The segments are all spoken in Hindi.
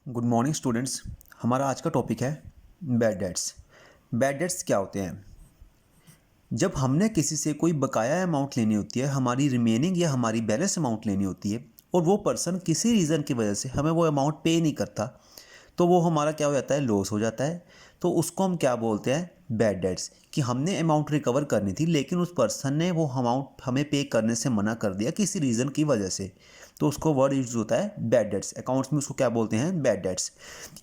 Good morning students. हमारा आज का टॉपिक है बैड डेट्स। बैड डेट्स क्या होते हैं? जब हमने किसी से कोई बकाया अमाउंट लेनी होती है, हमारी रिमेनिंग या हमारी बैलेंस अमाउंट लेनी होती है, और वो पर्सन किसी रीज़न की वजह से हमें वो अमाउंट पे नहीं करता, तो वो हमारा क्या हो जाता है, लॉस हो जाता है। तो उसको हम क्या बोलते हैं, बैड डेट्स। कि हमने अमाउंट रिकवर करनी थी लेकिन उस पर्सन ने वो अमाउंट हमें पे करने से मना कर दिया किसी रीज़न की वजह से, तो उसको वर्ड यूज होता है बैड डेट्स। अकाउंट्स में उसको क्या बोलते हैं, बैड डेट्स।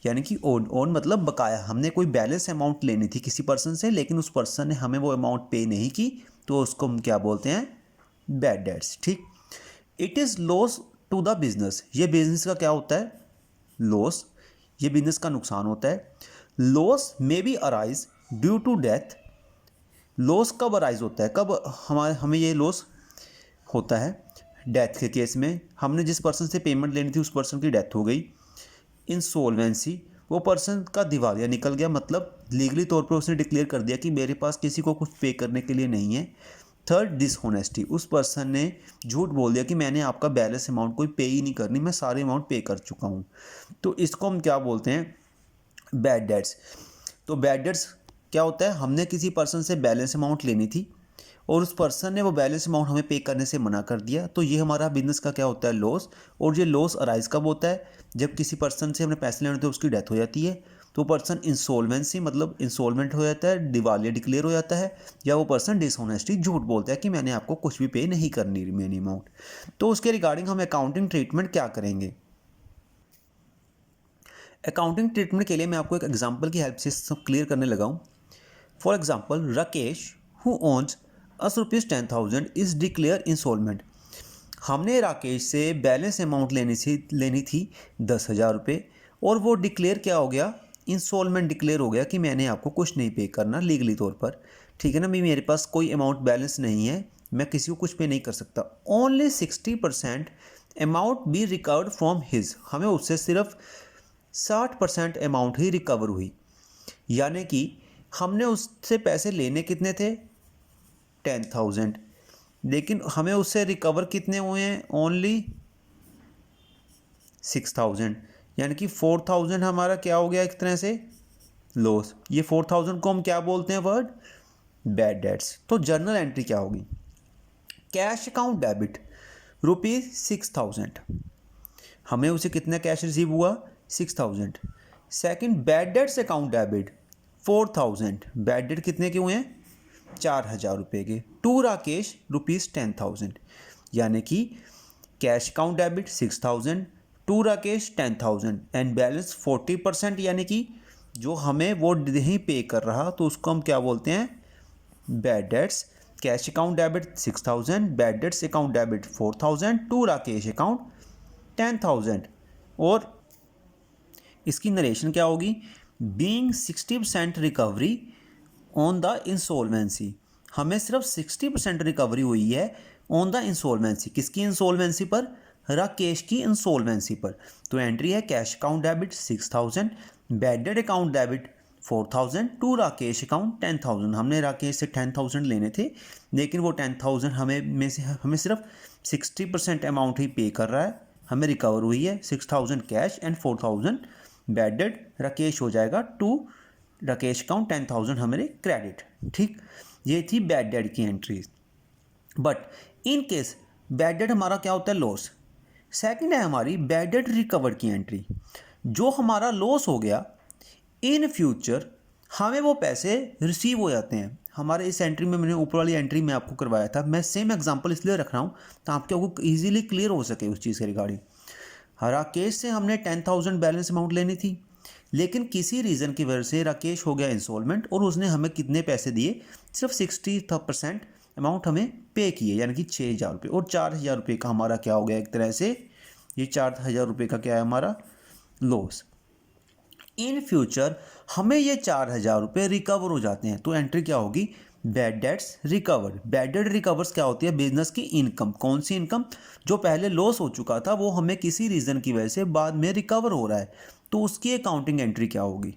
यानी कि ओन मतलब बकाया, हमने कोई बैलेंस अमाउंट लेनी थी किसी पर्सन से लेकिन उस पर्सन ने हमें वो अमाउंट पे नहीं की, तो उसको हम क्या बोलते हैं, बैड डेट्स। ठीक। It is loss to the business. ये बिजनेस का क्या होता है, लॉस। ये बिजनेस का नुकसान होता है। Loss may be arise due to death. Loss कब अराइज होता है, कब हमें ये लॉस होता है, डेथ के केस में। हमने जिस पर्सन से पेमेंट लेनी थी उस पर्सन की डेथ हो गई। इंसॉल्वेंसी, वो पर्सन का दिवालिया निकल गया, मतलब लीगली तौर पर उसने डिक्लेयर कर दिया कि मेरे पास किसी को कुछ पे करने के लिए नहीं है। थर्ड, डिसहोनेस्टी, उस पर्सन ने झूठ बोल दिया कि मैंने आपका बैलेंस अमाउंट कोई पे ही नहीं करनी, मैं सारे अमाउंट पे कर चुका हूँ। तो इसको हम क्या बोलते हैं, बैड डेट्स। तो बैड डेट्स क्या होता है, हमने किसी पर्सन से बैलेंस अमाउंट लेनी थी और उस पर्सन ने वो बैलेंस अमाउंट हमें पे करने से मना कर दिया, तो ये हमारा बिजनेस का क्या होता है, लॉस। और ये लॉस अराइज कब होता है, जब किसी पर्सन से हमने पैसे लेने होते हैं, उसकी डेथ हो जाती है, तो पर्सन इंसॉल्वेंसी मतलब इंसॉल्वेंट हो जाता है, दिवालिया डिक्लेयर हो जाता है, या वो पर्सन डिसऑनेस्टी, झूठ बोलता है कि मैंने आपको कुछ भी पे नहीं करनी रिमेनिंग अमाउंट। तो उसके रिगार्डिंग हम अकाउंटिंग ट्रीटमेंट क्या करेंगे। अकाउंटिंग ट्रीटमेंट के लिए मैं आपको एक एग्जांपल की हेल्प से सब क्लियर करने लगा हूँ। For example, Rakesh who owns us ₹10,000 is declare insolvent. हमने राकेश से बैलेंस अमाउंट लेनी थी 10,000 रुपये, और वो डिक्लेयर क्या हो गया, इंसॉल्वेंट डिक्लेयर हो गया कि मैंने आपको कुछ नहीं पे करना लीगली तौर पर। ठीक है ना, मेरे पास कोई अमाउंट बैलेंस नहीं है, मैं किसी को कुछ पे नहीं कर सकता। Only 60% amount be recovered from his. हमें उससे सिर्फ 60% अमाउंट ही रिकवर हुई। यानी कि हमने उससे पैसे लेने कितने थे, 10,000, लेकिन हमें उससे रिकवर कितने हुए हैं, ओनली 6,000। यानी कि 4,000 हमारा क्या हो गया, एक तरह से लॉस। ये 4,000 को हम क्या बोलते हैं, वर्ड, बैड डेट्स। तो जर्नल एंट्री क्या होगी, कैश अकाउंट डेबिट ₹6,000। हमें उसे कितना कैश रिसीव हुआ, 6,000। Second, bad debts account debit 4,000। Bad debt कितने के हुए हैं, 4,000 रुपये के। टू राकेश ₹10,000। यानी कि cash account debit 6,000, to Rakesh 10,000 and balance 40%, यानी कि जो हमें वो नहीं पे कर रहा, तो उसको हम क्या बोलते हैं, bad debts. Cash account debit 6,000, bad debts account debit 4,000, to Rakesh account 10,000। और इसकी नरेशन क्या होगी, being 60% recovery on the insolvency. हमें सिर्फ 60% रिकवरी हुई है ऑन द इंसॉल्वेंसी। किसकी इंसॉल्वेंसी पर, राकेश की इंसॉल्वेंसी पर। तो एंट्री है cash account debit 6,000, bad debt account debit 4,000, to Rakesh account 10,000। हमने राकेश से 10,000 लेने थे लेकिन वो 10,000 हमें सिर्फ 60% अमाउंट ही पे कर रहा है, हमें रिकवर हुई है 6,000 cash and 4,000 bad date. Rakesh हो जाएगा टू राकेश अकाउंट 10,000 हमारे क्रेडिट। ठीक, ये थी बैड डेट की entry. But in case bad debt हमारा क्या होता है, लॉस। सेकंड है हमारी बैड डेट रिकवर की एंट्री। जो हमारा लॉस हो गया, इन फ्यूचर हमें वो पैसे रिसीव हो जाते हैं। हमारे इस एंट्री में, मैंने ऊपर वाली एंट्री में आपको करवाया था, मैं सेम एग्जांपल इसलिए रख रहा हूँ तो आपको ईजिली क्लियर हो सके उस चीज़ के रिगार्डिंग। राकेश से हमने 10,000 बैलेंस अमाउंट लेनी थी, लेकिन किसी रीज़न की वजह से राकेश हो गया इंसॉल्वेंट और उसने हमें कितने पैसे दिए, सिर्फ 60% अमाउंट हमें पे किए, यानी कि 6,000 रुपये। और 4,000 रुपये का हमारा क्या हो गया, एक तरह से ये 4,000 रुपये का क्या है, हमारा लॉस। इन फ्यूचर हमें ये 4,000 रुपये रिकवर हो जाते हैं, तो एंट्री क्या होगी, bad debts recovered. Bad debt recovers क्या होती है, बिजनेस की इनकम। कौन सी इनकम, जो पहले लॉस हो चुका था वो हमें किसी रीज़न की वजह से बाद में रिकवर हो रहा है, तो उसकी अकाउंटिंग एंट्री क्या होगी,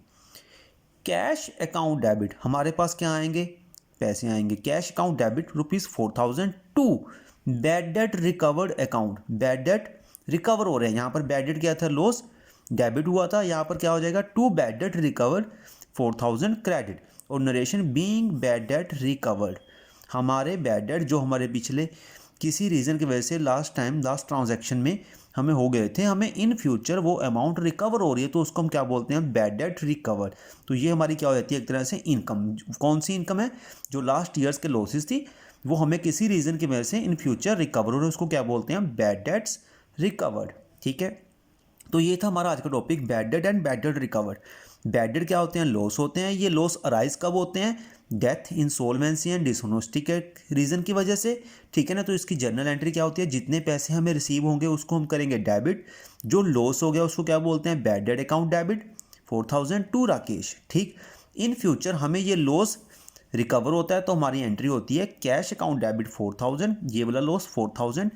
कैश अकाउंट डेबिट। हमारे पास क्या आएंगे, पैसे आएंगे, cash account debit ₹4,000 to bad debt recovered account. Bad debt recover हो रहे हैं, यहाँ पर बैड डेट क्या था, लॉस, डेबिट हुआ था, यहाँ पर क्या हो जाएगा, to bad debt recovered 4000 credit, और narration being bad debt recovered, हमारे बैड डेट जो हमारे पिछले किसी रीज़न की वजह से लास्ट ट्रांजैक्शन में हमें हो गए थे, हमें इन फ्यूचर वो अमाउंट रिकवर हो रही है, तो उसको हम क्या बोलते हैं, बैड डेट रिकवर। तो ये हमारी क्या हो जाती है, एक तरह से इनकम। कौन सी इनकम है, जो लास्ट ईयर्स के लॉसेस थी वो हमें किसी रीज़न की वजह से इन फ्यूचर रिकवर हो रहे, उसको क्या बोलते हैं, बैड डेट्स रिकवर्ड। ठीक है, तो ये था हमारा आज का topic, bad debt and bad debt recovered. Bad debt क्या होते हैं, लॉस होते हैं। ये लॉस अराइज कब होते हैं, डेथ, इंसॉल्वेंसी एंड डिसहोनेस्टी के रीज़न की वजह से। ठीक है ना, तो इसकी जर्नल एंट्री क्या होती है, जितने पैसे हमें रिसीव होंगे उसको हम करेंगे डेबिट, जो लॉस हो गया उसको क्या बोलते हैं, bad debt account debit 4000 to Rakesh. ठीक, इन फ्यूचर हमें ये लॉस रिकवर होता है तो हमारी एंट्री होती है कैश अकाउंट डेबिट 4000, ये वाला loss 4000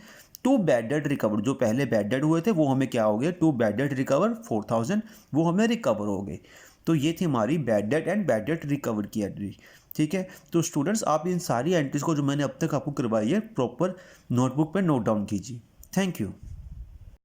to bad debt recover, जो पहले बैड डेट हुए थे वो हमें क्या हो गए, टू बैड डेट रिकवर 4000, वो हमें रिकवर हो गए। तो ये थी हमारी bad debt and bad debt recover की एंट्री। ठीक है, तो स्टूडेंट्स आप इन सारी एंट्रीज को जो मैंने अब तक आपको करवाई है प्रॉपर नोटबुक पे नोट डाउन कीजिए। Thank you.